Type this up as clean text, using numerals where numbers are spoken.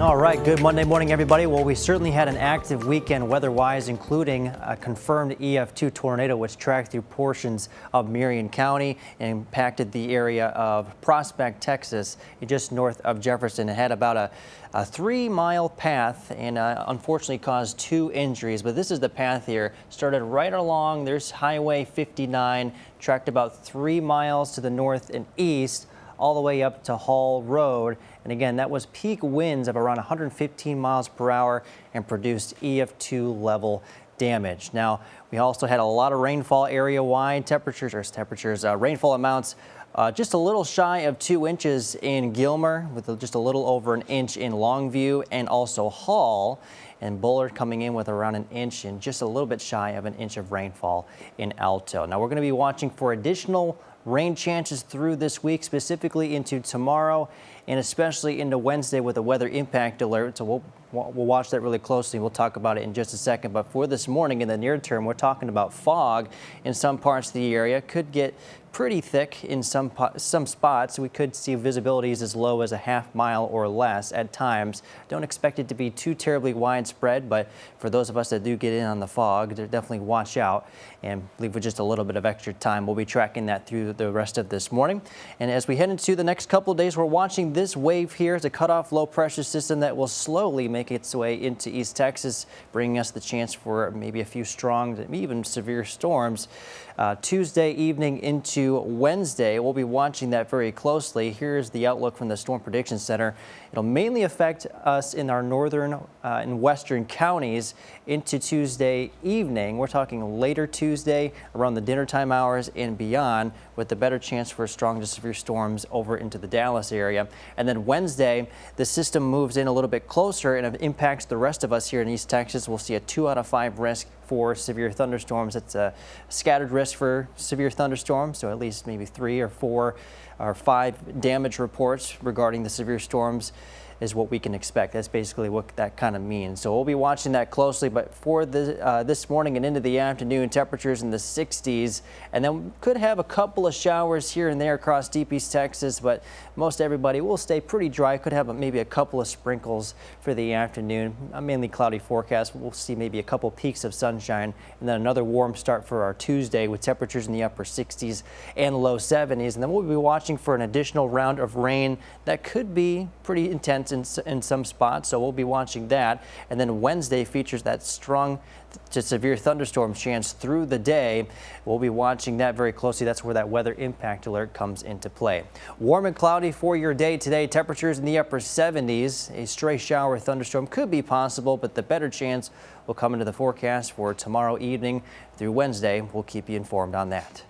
All right, good Monday morning, everybody. Well, we certainly had an active weekend weather-wise, including a confirmed EF2 tornado, which tracked through portions of Marion County and impacted the area of Prospect, Texas, just north of Jefferson. It had about a 3-mile path and unfortunately caused 2 injuries. But this is the path here. Started right along. There's Highway 59, tracked about 3 miles to the north and east, all the way up to Hall Road. And again, that was peak winds of around 115 miles per hour and produced EF2 level damage. Now, we also had a lot of rainfall area-wide. Rainfall amounts just a little shy of 2 inches in Gilmer, with just a little over an inch in Longview, and also Hall. And Bullard coming in with around an inch and just a little bit shy of an inch of rainfall in Alto. Now, we're going to be watching for additional rain chances through this week, specifically into tomorrow and especially into Wednesday with a weather impact alert. So we'll watch that really closely. We'll talk about it in just a second. But for this morning, in the near term, we're talking about fog in some parts of the area. Could get pretty thick in some spots. We could see visibilities as low as a half mile or less at times. Don't expect it to be too terribly widespread, but for those of us that do get in on the fog, definitely watch out and leave with just a little bit of extra time. We'll be tracking that through the rest of this morning. And as we head into the next couple of days, we're watching this wave here as a cutoff low pressure system that will slowly make its way into East Texas, bringing us the chance for maybe a few strong, even severe storms Tuesday evening into Wednesday. We'll be watching that very closely. Here's the outlook from the Storm Prediction Center. It'll mainly affect us in our northern and western counties into Tuesday evening. We're talking later Tuesday around the dinner time hours and beyond, with the better chance for strong to severe storms over into the Dallas area. And then Wednesday, the system moves in a little bit closer and impacts the rest of us here in East Texas. We'll see a 2 out of 5 risk for severe thunderstorms. It's a scattered risk for severe thunderstorms, so at least maybe 3 or 4 or 5 damage reports regarding the severe storms is what we can expect. That's basically what that kind of means. So we'll be watching that closely. But for this morning and into the afternoon, temperatures in the 60s, and then could have a couple of showers here and there across deep East Texas, but most everybody will stay pretty dry. Could have maybe a couple of sprinkles for the afternoon. A mainly cloudy forecast. We'll see maybe a couple peaks of sunshine, and then another warm start for our Tuesday with temperatures in the upper 60s and low 70s. And then we'll be watching for an additional round of rain that could be pretty intense in some spots, so we'll be watching that. And then Wednesday features that strong to severe thunderstorm chance through the day. We'll be watching that very closely. That's where that weather impact alert comes into play. Warm and cloudy for your day today. Temperatures in the upper 70s. A stray shower thunderstorm could be possible, but the better chance will come into the forecast for tomorrow evening through Wednesday. We'll keep you informed on that.